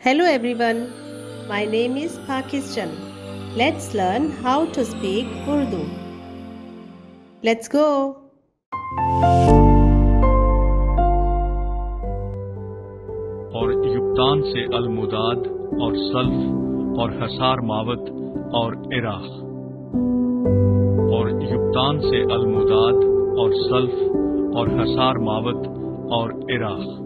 Hello everyone, my name is Pakistan. Let's learn how to speak Urdu. Let's go. और युक्तान से अलमुदाद और sulph और हसार मावत और इराख। और युक्तान से अलमुदाद और सल्फ और हसार मावत और इराख।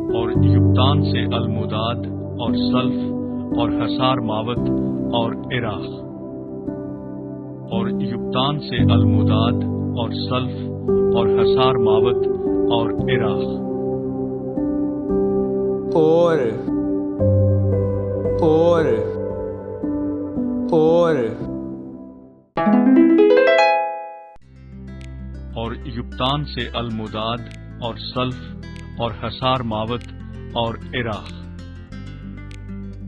और युक्तान से अलमुदाद और सल्फ और हसार मावत और इराख। और युक्तान से अलमुदाद और सल्फ और हसार मावत और इराख। और और युक्तान से अलमुदाद और सल्फ और हसार मावत और इराख।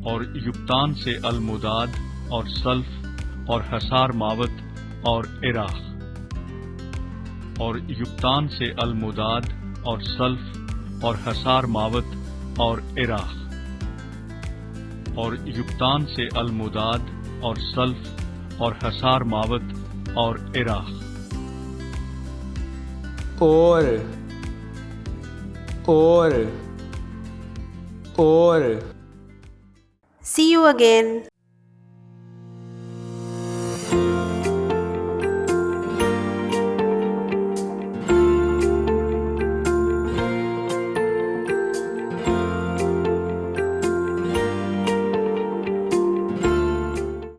और युक्तान से अलमुदाद और सल्फ और हसार मावत और इराख। और युक्तान से अलमुदाद और सल्फ और हसार मावत और इराख। और युक्तान से अलमुदाद और सल्फ और हसार मावत और इराख। और See you again.